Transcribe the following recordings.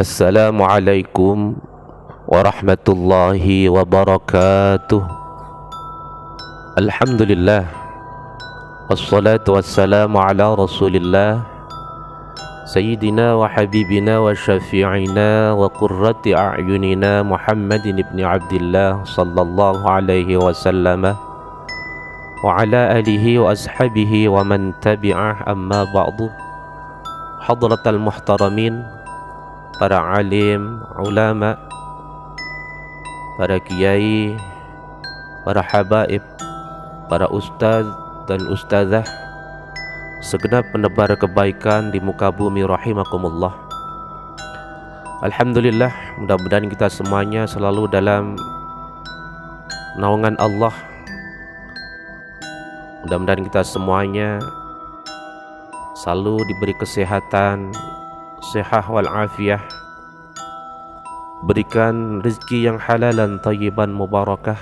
Assalamualaikum warahmatullahi wabarakatuh. Alhamdulillah, wassalatu wassalamu ala rasulillah, Sayyidina wa habibina wa syafi'ina wa qurrati a'yunina Muhammadin ibn Abdillah sallallahu alaihi wasallam wa ala alihi wa ashabihi wa man tabi'ah, amma ba'du. Hadratal muhtaramin, para alim, ulama, para kiai, para habaib, para ustaz dan ustazah, segenap penebar kebaikan di muka bumi rahimakumullah. Alhamdulillah, mudah-mudahan kita semuanya selalu dalam naungan Allah. Mudah-mudahan kita semuanya selalu diberi kesehatan, sehat wal afiyah, berikan rezeki yang halal dan thayyiban mubarakah,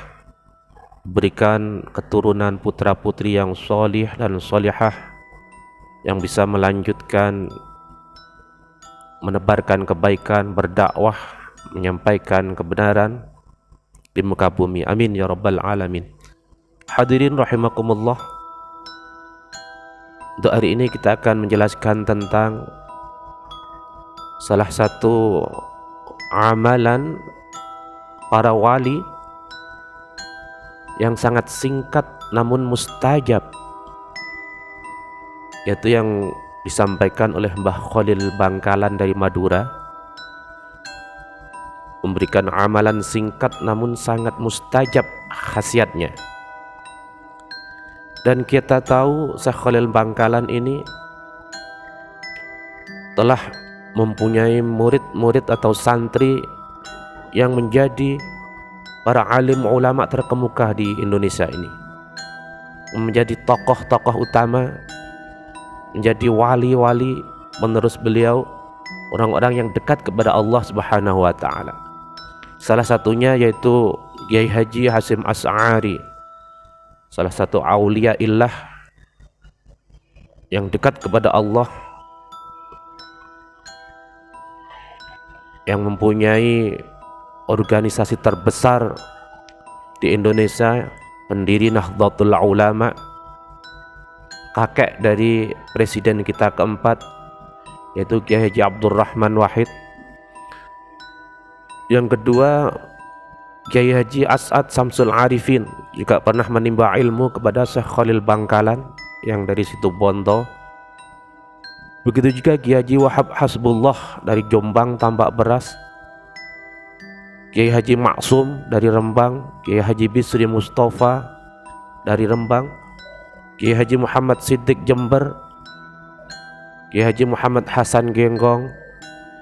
berikan keturunan putra-putri yang solih dan solihah, yang bisa melanjutkan menebarkan kebaikan, berdakwah, menyampaikan kebenaran di muka bumi. Amin ya rabbal alamin. Hadirin rahimakumullah, untuk hari ini kita akan menjelaskan tentang salah satu amalan para wali yang sangat singkat namun mustajab, yaitu yang disampaikan oleh Mbah Khalil Bangkalan dari Madura, memberikan amalan singkat namun sangat mustajab khasiatnya. Dan kita tahu Syekh Khalil Bangkalan ini telah mempunyai murid-murid atau santri yang menjadi para alim ulama terkemuka di Indonesia ini, menjadi tokoh-tokoh utama, menjadi wali-wali menerus beliau, orang-orang yang dekat kepada Allah Subhanahu wa taala. Salah satunya yaitu Kiai Haji Hasyim Asy'ari, salah satu aulia illah yang dekat kepada Allah, yang mempunyai organisasi terbesar di Indonesia, pendiri Nahdlatul Ulama, kakek dari presiden kita keempat yaitu Kiai Haji Abdurrahman Wahid. Yang kedua, Kiai Haji As'ad Samsul Arifin juga pernah menimba ilmu kepada Syekh Khalil Bangkalan yang dari situ Bondo. Begitu juga Kiai Haji Wahab Hasbullah dari Jombang Tambak Beras, Kiai Haji Maksum dari Rembang, Kiai Haji Bisri Mustafa dari Rembang, Kiai Haji Muhammad Siddiq Jember, Kiai Haji Muhammad Hasan Genggong,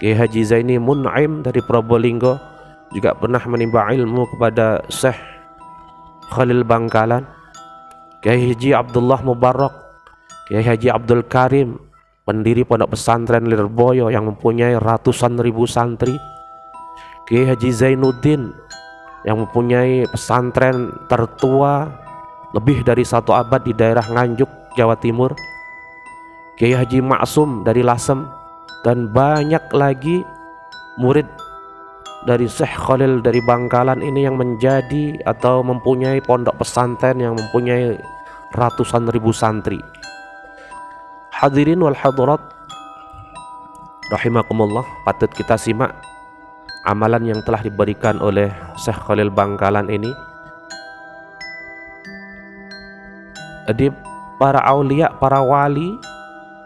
Kiai Haji Zaini Mun'im dari Probolinggo juga pernah menimba ilmu kepada Syekh Khalil Bangkalan. Kiai Haji Abdullah Mubarak, Kiai Haji Abdul Karim, pendiri pondok pesantren Lirboyo yang mempunyai ratusan ribu santri, Kiai Haji Zainuddin yang mempunyai pesantren tertua lebih dari 1 abad di daerah Nganjuk, Jawa Timur, Kiai Haji Maksum dari Lasem, dan banyak lagi murid dari Syekh Khalil dari Bangkalan ini yang menjadi atau mempunyai pondok pesantren yang mempunyai ratusan ribu santri. Hadirin wal hadirat rahimakumullah, patut kita simak amalan yang telah diberikan oleh Syekh Khalil Bangkalan ini. Jadi para aulia, para wali,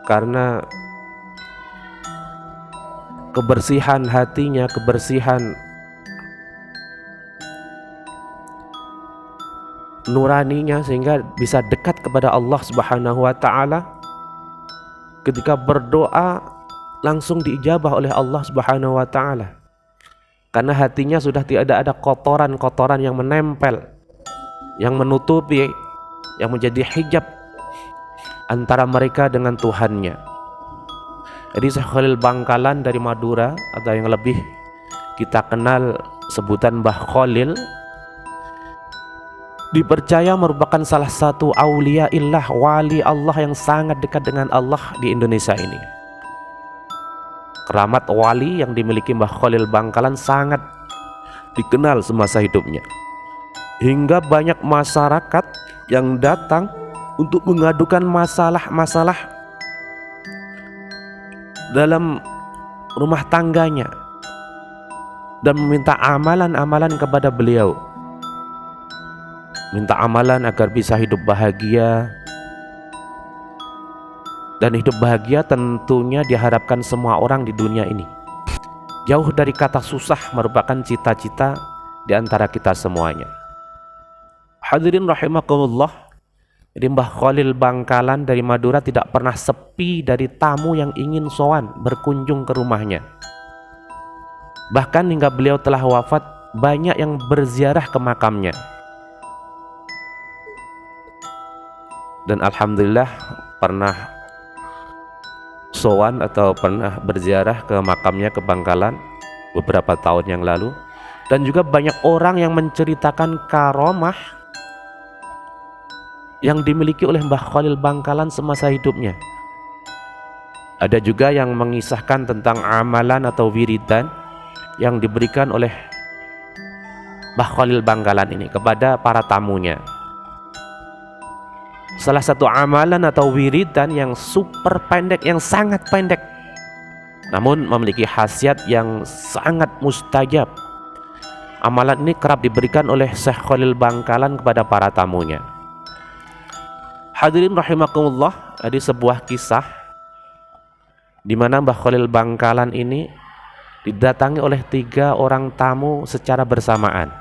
karena kebersihan hatinya, kebersihan nuraninya, sehingga bisa dekat kepada Allah Subhanahu wa taala. Ketika berdoa langsung diijabah oleh Allah Subhanahu wa taala, karena hatinya sudah tidak ada kotoran-kotoran yang menempel, yang menutupi, yang menjadi hijab antara mereka dengan Tuhannya. Jadi Syekh Khalil Bangkalan dari Madura, atau yang lebih kita kenal sebutan Mbah Khalil, dipercaya merupakan salah satu aulia illah, wali Allah yang sangat dekat dengan Allah di Indonesia ini. keramat wali yang dimiliki Mbah Khalil Bangkalan sangat dikenal semasa hidupnya, hingga banyak masyarakat yang datang untuk mengadukan masalah-masalah dalam rumah tangganya dan meminta amalan-amalan kepada beliau, minta amalan agar bisa hidup bahagia. Dan hidup bahagia tentunya diharapkan semua orang di dunia ini. Jauh dari kata susah merupakan cita-cita di antara kita semuanya. Hadirin rahimakumullah, jadi Mbah Khalil Bangkalan dari Madura tidak pernah sepi dari tamu yang ingin sowan berkunjung ke rumahnya. Bahkan hingga beliau telah wafat, banyak yang berziarah ke makamnya. Dan alhamdulillah pernah sowan atau pernah berziarah ke makamnya ke Bangkalan beberapa tahun yang lalu. Dan juga banyak orang yang menceritakan karomah yang dimiliki oleh Mbah Khalil Bangkalan semasa hidupnya. Ada juga yang mengisahkan tentang amalan atau wiridan yang diberikan oleh Mbah Khalil Bangkalan ini kepada para tamunya. Salah satu amalan atau wiridan yang super pendek, yang sangat pendek, namun memiliki khasiat yang sangat mustajab. Amalan ini kerap diberikan oleh Syekh Khalil Bangkalan kepada para tamunya. Hadirin rahimakumullah, ada sebuah kisah di mana Mbah Khalil Bangkalan ini didatangi oleh 3 orang tamu secara bersamaan.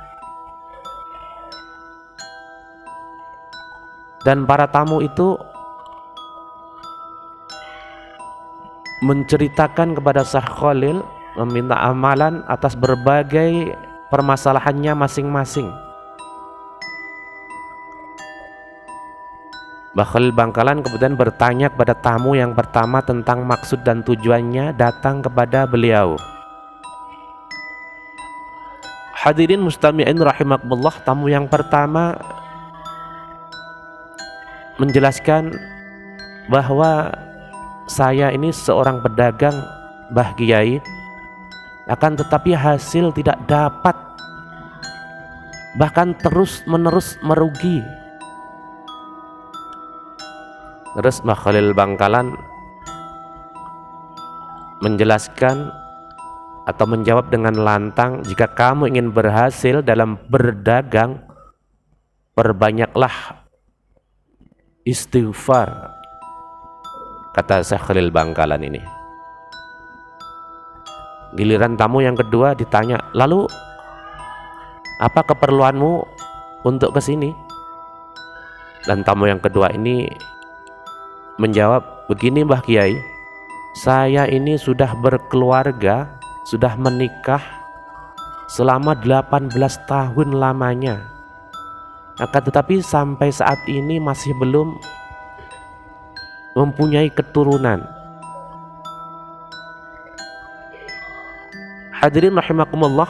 Dan para tamu itu menceritakan kepada Syekh Khalil, meminta amalan atas berbagai permasalahannya masing-masing. Mbah Khalil Bangkalan kemudian bertanya kepada tamu yang pertama tentang maksud dan tujuannya datang kepada beliau. Hadirin mustami'in rahimakumullah, tamu yang pertama menjelaskan bahwa saya ini seorang pedagang, Mbah Kiai, akan tetapi hasil tidak dapat, bahkan terus-menerus merugi. Terus Mbah Khalil Bangkalan menjelaskan atau menjawab dengan lantang, jika kamu ingin berhasil dalam berdagang, perbanyaklah istighfar, kata Syekh Khalil Bangkalan ini. Giliran tamu yang kedua ditanya, lalu apa keperluanmu untuk kesini? Dan tamu yang kedua ini menjawab, begini Mbah Kiai, saya ini sudah berkeluarga, sudah menikah selama 18 tahun lamanya. Akan tetapi sampai saat ini masih belum mempunyai keturunan. Hadirin rahimakumullah,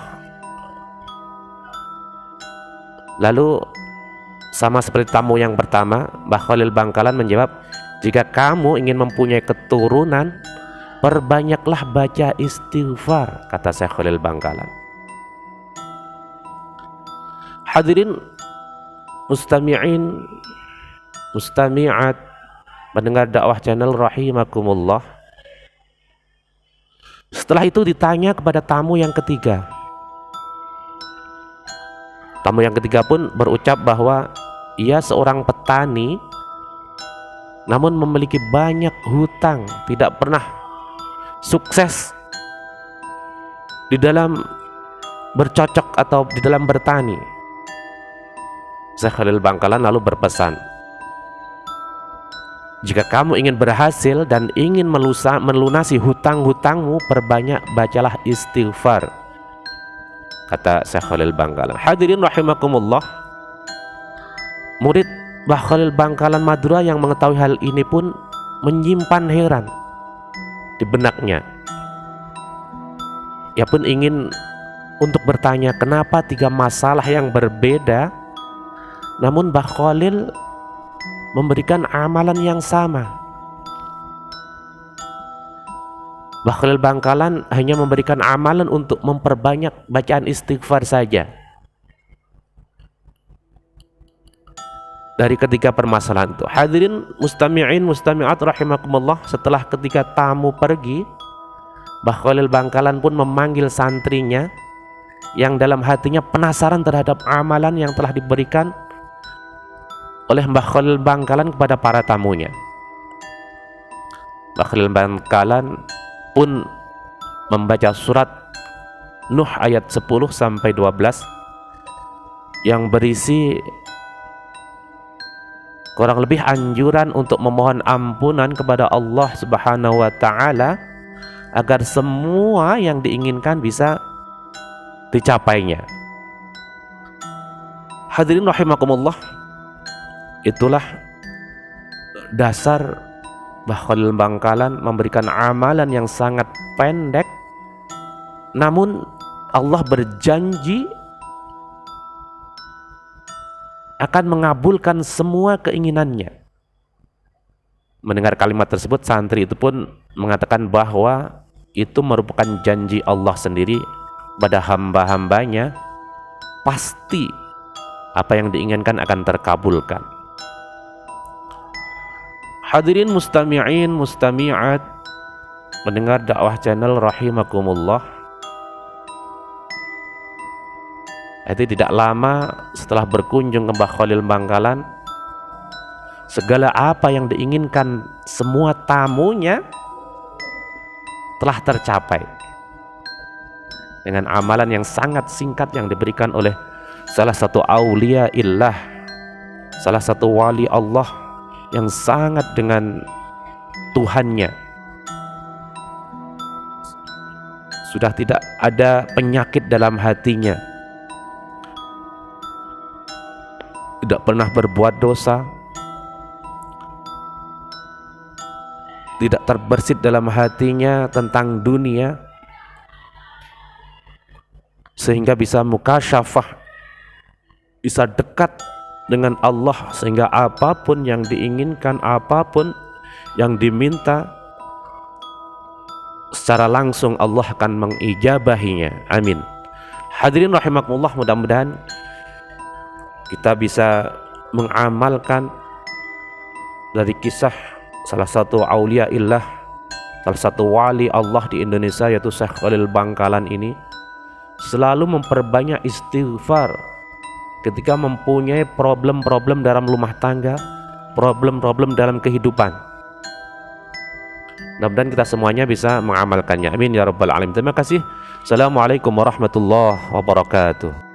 lalu sama seperti tamu yang pertama, Mbah Khalil Bangkalan menjawab, jika kamu ingin mempunyai keturunan, perbanyaklah baca istighfar, kata Syekh Khalil Bangkalan. Hadirin mustami'in, mustami'at, mendengar dakwah channel rahimakumullah. Setelah itu ditanya kepada tamu yang ketiga. Tamu yang ketiga pun berucap bahwa ia seorang petani, namun memiliki banyak hutang, tidak pernah sukses di dalam bercocok atau di dalam bertani. Syekh Khalil Bangkalan lalu berpesan, jika kamu ingin berhasil dan ingin melunasi hutang-hutangmu, perbanyak bacalah istighfar, kata Syekh Khalil Bangkalan. Hadirin rahimakumullah, murid Mbah Khalil Bangkalan Madura yang mengetahui hal ini pun menyimpan heran di benaknya. Ia pun ingin untuk bertanya, kenapa 3 masalah yang berbeda namun Mbah Khalil memberikan amalan yang sama. Mbah Khalil Bangkalan hanya memberikan amalan untuk memperbanyak bacaan istighfar saja. Dari ketiga permasalahan itu. Hadirin mustami'in mustami'at rahimakumullah, setelah ketika tamu pergi, Mbah Khalil Bangkalan pun memanggil santrinya yang dalam hatinya penasaran terhadap amalan yang telah diberikan oleh Mbah Khalil Bangkalan kepada para tamunya. Mbah Khalil Bangkalan pun membaca surat Nuh ayat 10 sampai 12 yang berisi kurang lebih anjuran untuk memohon ampunan kepada Allah Subhanahu wa taala agar semua yang diinginkan bisa dicapainya. Hadirin rahimakumullah, itulah dasar Mbah Khalil Bangkalan memberikan amalan yang sangat pendek, namun Allah berjanji akan mengabulkan semua keinginannya. Mendengar kalimat tersebut, santri itu pun mengatakan bahwa itu merupakan janji Allah sendiri pada hamba-hambanya, pasti apa yang diinginkan akan terkabulkan. Hadirin mustami'in mustami'at mendengar dakwah channel rahimakumullah. Itu tidak lama setelah berkunjung ke Mbah Khalil Bangkalan, segala apa yang diinginkan semua tamunya telah tercapai dengan amalan yang sangat singkat yang diberikan oleh salah satu aulia illah, salah satu wali Allah yang sangat dengan Tuhannya. Sudah tidak ada penyakit dalam hatinya, tidak pernah berbuat dosa, tidak terbersit dalam hatinya tentang dunia, sehingga bisa mukasyafah, bisa dekat dengan Allah, sehingga apapun yang diinginkan, apapun yang diminta, secara langsung Allah akan mengijabahinya. Amin. Hadirin rahimakumullah, mudah-mudahan kita bisa mengamalkan dari kisah salah satu aulia illah, salah satu wali Allah di Indonesia, yaitu Syekh Khalil Bangkalan ini, selalu memperbanyak istighfar ketika mempunyai problem-problem dalam rumah tangga, problem-problem dalam kehidupan. Mudah-mudahan kita semuanya bisa mengamalkannya. Amin ya rabbal alamin. Terima kasih. Assalamualaikum warahmatullahi wabarakatuh.